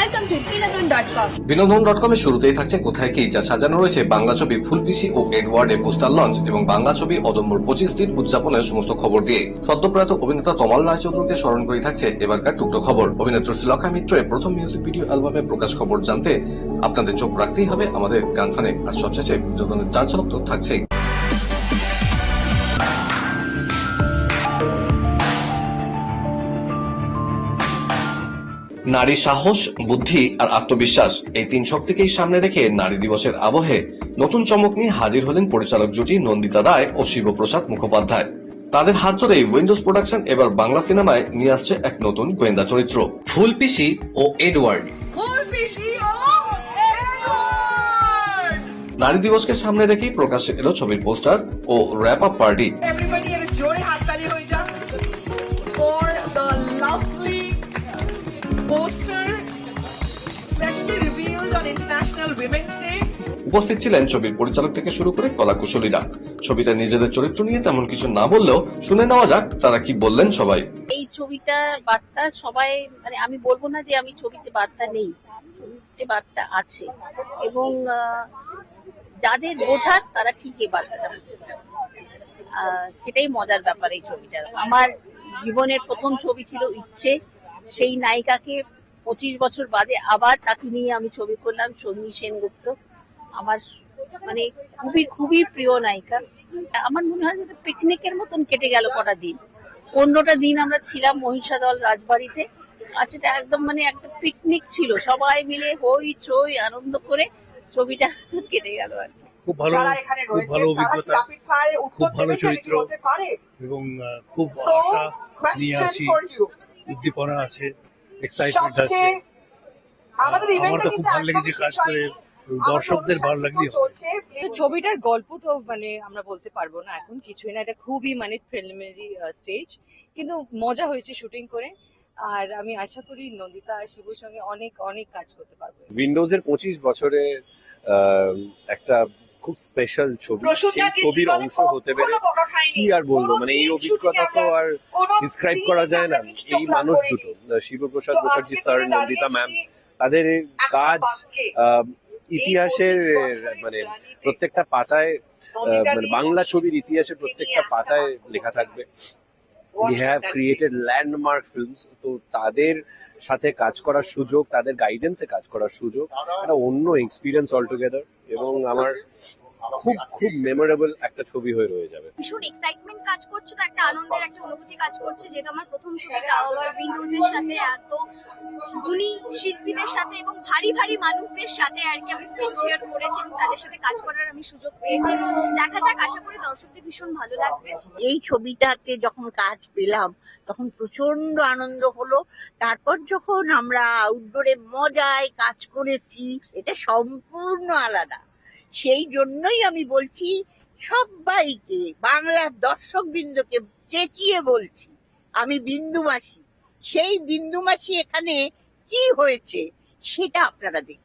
Welcome to Binodon.com. বিনোদন.com এর শুরুতেই থাকছে কোথায় কি, যা সাজানো রয়েছে বাংলা ছবি ফুলপিসি ও এডওয়ার্ডে পোস্টার লঞ্চ এবং বাংলা ছবি অদম্বর 25 দিন উদযাপনের সমস্ত খবর দিয়ে। সদ্যপ্রয়াত অভিনেতা তমাল রায়চৌধুরীকে স্মরণ করে থাকছে এবারকার টুকরো খবর। অভিনেত্রী শ্রীলঙ্কা মিত্রের প্রথম মিউজিক ভিডিও অ্যালবামে প্রকাশ খবর জানতে আপনাদের চোখ রাখতেই হবে আমাদের গানফানে। আর সবশেষে বিনোদনের চার ঝলক তো থাকছেই। নারী সাহস, বুদ্ধি আর আত্মবিশ্বাস, এই তিন শক্তিকেই সামনে রেখে নারী দিবসের আবহে নতুন চমক নিয়ে হাজির হলেন পরিচালক জুটি নন্দিতা রায় ও শিবপ্রসাদ মুখোপাধ্যায়। তাদের হাত ধরেই উইন্ডোজ প্রোডাকশন এবার বাংলা সিনেমায় নিয়ে আসছে এক নতুন গোয়েন্দা চরিত্র, ফুলপিসি ও এডওয়ার্ড। নারী দিবসকে সামনে রেখেই প্রকাশ্যে এলো ছবির পোস্টার ও wrap up party. Poster specially revealed on International Women's Day. উপস্থিত ছিলেন ছবির পরিচালক থেকে শুরু করে কলাকুশলীরা। ছবিটা নিজেদের চরিত্র নিয়ে তেমন কিছু না বললেও শুনে নেওয়া যাক তারা কি বললেন সবাই। এই ছবিটা বার্তা সবাই, মানে আমি বলবো না যে আমি ছবিতে বার্তা নেই, ছবিতে বার্তা আছে এবং যাদের বোঝার তারা ঠিক এই বার্তাটা বুঝতে পারে। সেটাই মজার ব্যাপার এই ছবিটা। আমার জীবনের প্রথম ছবি ছিল ইচ্ছে, সেই নায়িকাকে 25 বছর বাদে আবার তাকে নিয়ে আমি ছবি করলাম। সন্নি সেনগুপ্ত আমার মানে খুবই খুবই প্রিয় নায়িকা। আমার মনে হয় যে পিকনিকের মতন কেটে গেল কটা দিন। 15টা দিন আমরা ছিলাম মহিষাদল রাজবাড়িতে, আর সেটা একদম মানে একটা পিকনিক ছিল, সবাই মিলে হই চই আনন্দ করে ছবিটা কেটে গেল আর কি। খুব ভালো অভিজ্ঞতা, খুব ভালো চরিত্র এবং খুব আশা নিয়ে আছি, উদ্দীপনা আছে, এক্সাইটমেন্ট আছে। আমার তো খুব ভালো লেগেছে কাজ করে, দর্শকদের ভালো লাগবে। ছবিটার গল্প তো মানে আমরা বলতে পারবো না এখন কিছুই না, এটা খুবই মানে প্রিলিমিনারি স্টেজ, কিন্তু মজা হয়েছে শুটিং করে। আর আমি আশা করি নন্দিতা আর শিবুর সঙ্গে অনেক অনেক কাজ করতে পারবো। উইন্ডোজের 25 বছরের একটা খুব স্পেশাল ছবি, সেই ছবির অংশ হতে পেরে কি আর বলবো, মানে এই অভিজ্ঞতা তো আর ডিসক্রাইব করা যায় না। এই মানুষ দুটো, শিবপ্রসাদ মুখার্জি স্যার, নন্দিতা ম্যাম, তাদের কাজ ইতিহাসের মানে প্রত্যেকটা পাতায়, মানে বাংলা ছবির ইতিহাসের প্রত্যেকটা পাতায় লেখা থাকবে। We have created landmark films, তো তাদের সাথে কাজ করার সুযোগ, তাদের গাইডেন্সে কাজ করার সুযোগ, একটা অন্য এক্সপিরিয়েন্স অলটুগেদার, এবং আমার খুব খুব মেমোরেবল একটা ছবি হয়ে রয়ে যাবে। ভীষণ এক্সাইটমেন্ট কাজ করছে, তো একটা আনন্দের একটা অনুভূতি কাজ করছে, যেহেতু আমার প্রথম ছবি, তাও আবার উইন্ডোজের সাথে এত গুণী শিল্পীদের সাথে এবং ভারী ভারী মানুষদের সাথে আর কি আমি স্ক্রিন শেয়ার করেছি এবং তাদের সাথে কাজ করার আমি সুযোগ পেয়েছি। দেখা যাক, আশা করি দর্শকদের ভীষণ ভালো লাগবে। এই ছবিটাতে যখন কাজ পেলাম তখন প্রচন্ড আনন্দ হলো। তারপর যখন আমরা আউটডোরে মজায় কাজ করেছি, এটা সম্পূর্ণ আলাদা। সেই জন্যই আমি বলছি সবাইকে, বাংলার দর্শকবৃন্দকে চেঁচিয়ে বলছি, আমি বিন্দু মাসি। সেই বিন্দু মাসি এখানে কি হয়েছে সেটা আপনারা দেখুন।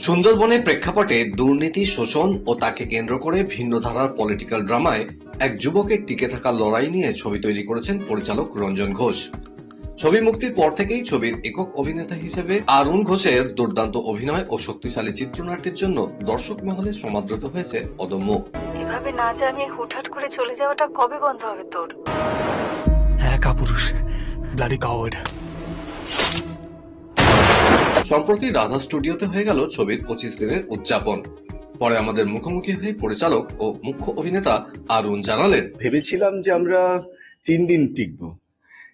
সুন্দরবনের প্রেক্ষাপটে দুর্নীতি, শোষণ ও তাকে কেন্দ্র করে ভিন্ন ধারার পলিটিক্যাল ড্রামায় এক যুবকের টিকে থাকার লড়াই নিয়ে ছবি তৈরি করেছেন পরিচালক রঞ্জন ঘোষ। ছবি মুক্তির পর থেকেই ছবির একক অভিনেতা হিসেবে আরুণ ঘোষের দুর্দান্ত অভিনয় ও শক্তিশালী চিত্রনাট্যের জন্য দর্শক মহলে সমাদৃত হয়েছে অদম্য। এভাবে না জানিয়ে হুটহাট করে চলে যাওয়াটা কবে বন্ধ হবে তোর? হ্যাঁ কাপুরুষ, ব্লাডি কাওয়ার্ড। সম্প্রতি রাধা স্টুডিওতে হয়ে গেল ছবির 25 দিনের উদযাপন। পরে আমাদের মুখোমুখি হয়ে পরিচালক ও মুখ্য অভিনেতা আরুণ জানালেন, ভেবেছিলাম যে আমরা 3 দিন টিকবো,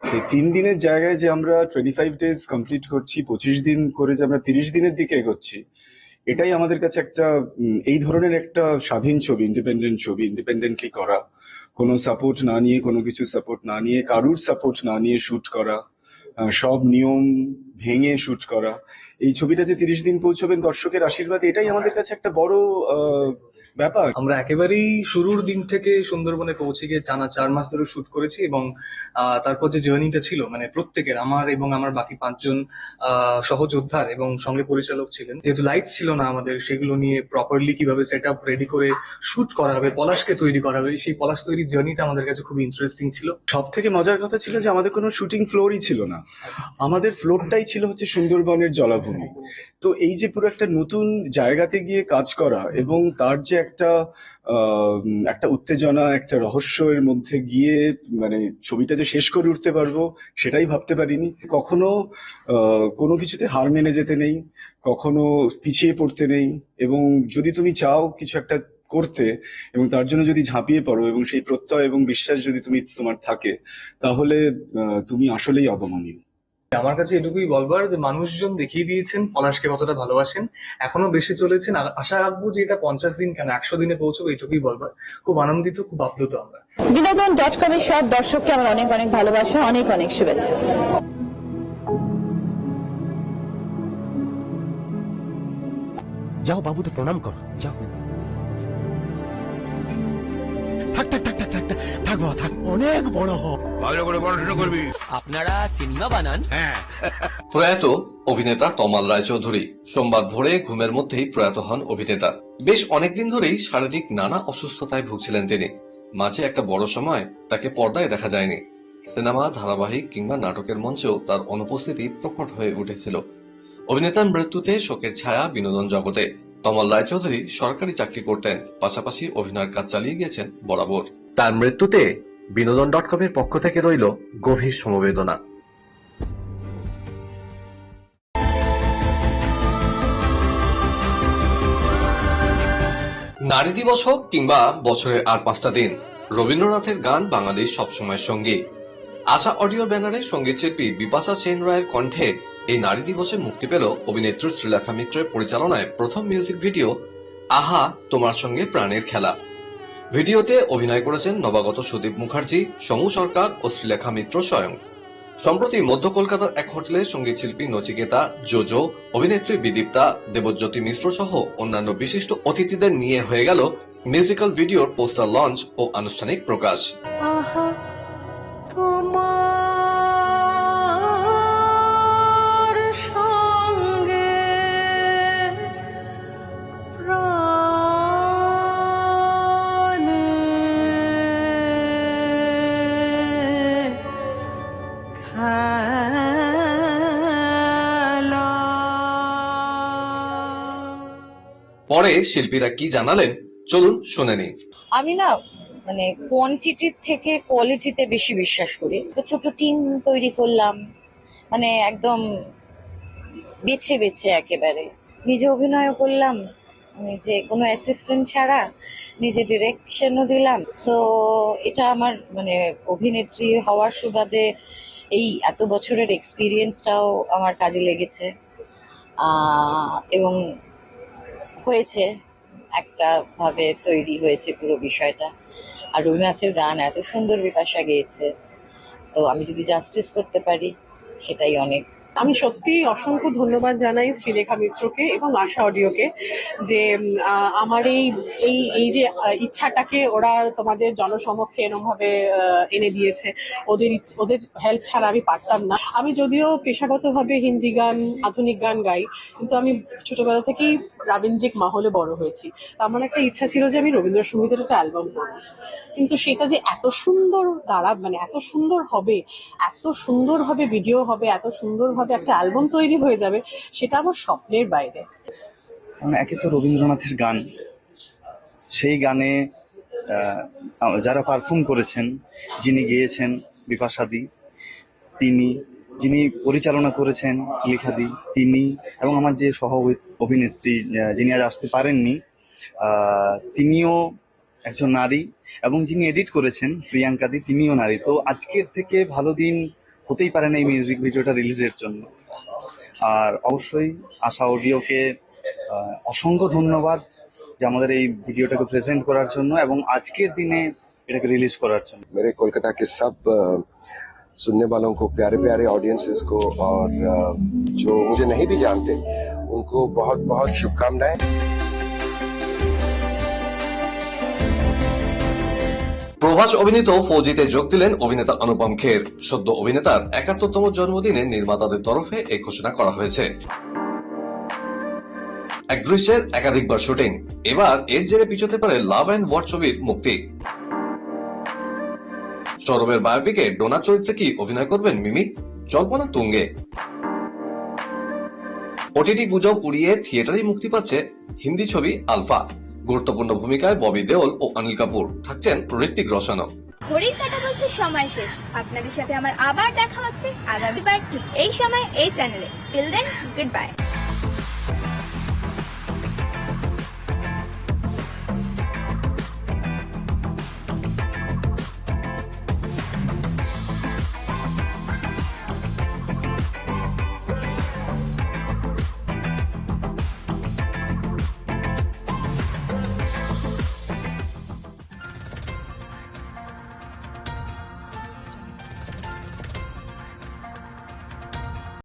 সেই 3 দিনের জায়গায় যে আমরা 25 ডেজ কমপ্লিট করছি, 25 দিন করে যে আমরা 30 দিনের দিকে এগোচ্ছি, এটাই আমাদের কাছে একটা এই ধরনের একটা স্বাধীন ছবি, ইন্ডিপেন্ডেন্ট ছবি, ইন্ডিপেন্ডেন্টলি করা, কোনো সাপোর্ট না নিয়ে, কোনো কিছু সাপোর্ট না নিয়ে, কারুর সাপোর্ট না নিয়ে শুট করা, সব নিয়ম ভেঙে শুট করা, এই ছবিটা যে 30 দিন পৌঁছবেন দর্শকের আশীর্বাদ, এটাই আমাদের কাছে একটা বড় ব্যাপার। আমরা একেবারেই শুরুর দিন থেকে সুন্দরবনে পৌঁছে গিয়ে টানা 4 মাস ধরে শুট করেছি, এবং তারপর যে জার্নিটা ছিল মানে প্রত্যেকের, আমার এবং আমার বাকি 5 জন সহযোদ্ধার এবং সঙ্গে পরিচালক ছিলেন, যেহেতু লাইটস ছিল না আমাদের, সেগুলো নিয়ে প্রপারলি কিভাবে সেট আপ রেডি করে শুট করা হবে, পলাশকে তৈরি করা হবে, সেই পলাশ তৈরির জার্নিটা আমাদের কাছে খুব ইন্টারেস্টিং ছিল। সব থেকে মজার কথা ছিল যে আমাদের কোনো শুটিং ফ্লোরই ছিল না, আমাদের ফ্লোরটাই ছিল হচ্ছে সুন্দরবনের জলাভূমি। তো এই যে পুরো একটা নতুন জায়গাতে গিয়ে কাজ করা এবং তার যে একটা উত্তেজনা, একটা রহস্যের মধ্যে গিয়ে মানে ছবিটা যে শেষ করে উঠতে পারবো সেটাই ভাবতে পারিনি। কখনো কোনো কিছুতে হার মেনে যেতে নেই, কখনো পিছিয়ে পড়তে নেই, এবং যদি তুমি চাও কিছু একটা করতে এবং তার জন্য যদি ঝাঁপিয়ে পড়ো এবং সেই প্রত্যয় এবং বিশ্বাস যদি তোমার থাকে, তাহলে তুমি আসলেই অদমনীয়। আমার কাছে এটুকুই বলবার যে মানুষজন দেখিয়ে দিয়েছেন পলাশকে কতটা ভালোবাসেন, এখনো বেশি চলেছেন, আশা রাখবো যে এটা 50 দিন কেন 100 দিনে পৌঁছবে, এটুকুই বলবার। খুব আনন্দিত, খুব আপ্লুত আমরা। বিনোদন.com-এর সব দর্শককে আমার অনেক অনেক ভালোবাসা, অনেক অনেক শুভেচ্ছা। যাও বাবুকে প্রণাম করো, যাও। থাক থাক থাক থাক থাক থাক বাবা থাক, অনেক বড় হোক, ভালো করে পড়াশোনা করবি। আপনারা সিনেমা বানান? হ্যাঁ। প্রয়াত অভিনেতা তমাল রায়চৌধুরী সোমবার ভোরে ঘুমের মধ্যেই প্রয়াত হন অভিনেতা। বেশ অনেকদিন ধরেই শারীরিক নানা অসুস্থতায় ভুগছিলেন তিনি। মাঝে একটা বড় সময় তাকে পর্দায় দেখা যায়নি। সিনেমা, ধারাবাহিক কিংবা নাটকের মঞ্চেও তার অনুপস্থিতি প্রকট হয়ে উঠেছিল। অভিনেতার মৃত্যুতে শোকের ছায়া বিনোদন জগতে। তমাল রায়চৌধুরী সরকারি চাকরি করতেন, পাশাপাশি অভিনয়ের কাজ চালিয়ে গেছেন বরাবর। তার মৃত্যুতে বিনোদন.com-এর পক্ষ থেকে রইল গভীর সমবেদনা। নারী দিবস হোক কিংবা বছরের আর 5টা দিন, রবীন্দ্রনাথের গান বাঙালির সবসময় সঙ্গী। আশা অডিওর ব্যানারে সঙ্গীত শিল্পী বিপাশা সেন রায়ের কণ্ঠে এই নারী দিবসে মুক্তি পেল অভিনেত্রী শ্রীলেখা মিত্রের পরিচালনায় প্রথম মিউজিক ভিডিও আহা তোমার সঙ্গে প্রাণের খেলা। ভিডিওতে অভিনয় করেছেন নবাগত সুদীপ মুখার্জি, সমু সরকার ও শ্রীলেখা মিত্র স্বয়ং। সম্প্রতি মধ্য কলকাতার এক হোটেলে সঙ্গীত শিল্পী নচিকেতা, জোজো, অভিনেত্রী বিদীপ্তা, দেবজ্যোতি মিশ্র সহ অন্যান্য বিশিষ্ট অতিথিদের নিয়ে হয়ে গেল মিউজিক্যাল ভিডিওর পোস্টার লঞ্চ ও আনুষ্ঠানিক প্রকাশ। পরে শিল্পীরা কি জানালেন চলুন শুনে নিই। আমি না মানে কোয়ান্টিটির থেকে কোয়ালিটিতে বেশি বিশ্বাস করি। তো ছোট টিম তৈরি করলাম, মানে একদম বেছে বেছে একেবারে নিজে অভিনয় করলাম, নিজে কোনো অ্যাসিস্ট্যান্ট ছাড়া, নিজে ডিরেকশনও দিলাম। সো এটা আমার মানে অভিনেত্রী হওয়ার সুবাদে এই এত বছরের এক্সপিরিয়েন্সটাও আমার কাজে লেগেছে, এবং হয়েছে একটা ভাবে তৈরি হয়েছে পুরো বিষয়টা। আর রবীন্দ্রনাথের গান এত সুন্দর বিপাশা গেয়েছে, তো আমি যদি জাস্টিস করতে পারি সেটাই অনেক। আমি সত্যি অসংখ্য ধন্যবাদ জানাই শ্রীলেখা মিত্রকে এবং আশা অডিওকে যে আমার এই যে ইচ্ছাটাকে ওরা তোমাদের জনসমক্ষে এরমভাবে এনে দিয়েছে। ওদের হেল্প ছাড়া আমি পারতাম না। আমি যদিও পেশাগতভাবে হিন্দি গান, আধুনিক গান গাই, কিন্তু আমি ছোটবেলা থেকেই রাবীন্দ্রিক মাহলে বড় হয়েছি। আমার একটা ইচ্ছা ছিল যে আমি রবীন্দ্রসঙ্গীতের একটা অ্যালবাম করব, কিন্তু সেটা যে এত সুন্দর মানে এত সুন্দর হবে, এত সুন্দরভাবে ভিডিও হবে, এত সুন্দরভাবে একটা অ্যালবাম তৈরি হয়ে যাবে, সেটা আমার স্বপ্নের বাইরে। একে তো রবীন্দ্রনাথের গান, সেই গানে যারা পারফর্ম করেছেন, যিনি গেয়েছেন বিপাশাদি তিনি, যিনি পরিচালনা করেছেন শ্রীলেখাদি তিনি, এবং আমার যে সহ অভিনেত্রী যিনি আজ আসতে পারেননি তিনিও একজন নারী, এবং যিনি এডিট করেছেন প্রিয়াঙ্কাদি তিনিও নারী। তো আজকের থেকে ভালো দিন হতেই পারে না এই মিউজিক ভিডিওটা রিলিজের জন্য। আর অবশ্যই আশা অডিওকে অসংখ্য ধন্যবাদ যে আমাদের এই ভিডিওটাকে প্রেজেন্ট করার জন্য এবং আজকের দিনে এটাকে রিলিজ করার জন্য। मेरे कोलकाता के सब सुनने वालों को, प्यारे प्यारे ऑडियंसेस को, और जो मुझे नहीं भी जानते उनको बहुत बहुत शुभकामनाएं। প্রভাস অভিনীত ফৌজিতে যোগ দিলেন অভিনেতা অনুপম খের। সদ্য অভিনেতার ৭১তম জন্মদিনে নির্মাতাদের তরফে এই ঘোষণা করা হয়েছে। এক দৃশ্যের একাধিকবার শুটিং, এবার এর জেরে পিছোতে পারে লাভ অ্যান্ড ওয়ার ছবির মুক্তি। সৌরভের বায়োপিকে ডোনা চরিত্রে কি অভিনয় করবেন মিমি? জল্পনা তুঙ্গে। ওটিটি গুজব উড়িয়ে থিয়েটারেই মুক্তি পাচ্ছে হিন্দি ছবি আলফা। গুরুত্বপূর্ণ ভূমিকায় ববি দেওল ও অনিল কাপুর, থাকছেন ঋত্বিক রোশনও। ঘড়ির কাঁটা বলছে সময় শেষ। আপনাদের সাথে আমার আবার দেখা হচ্ছে আগামীবার ঠিক এই সময় এই চ্যানেলে। Till then, good bye.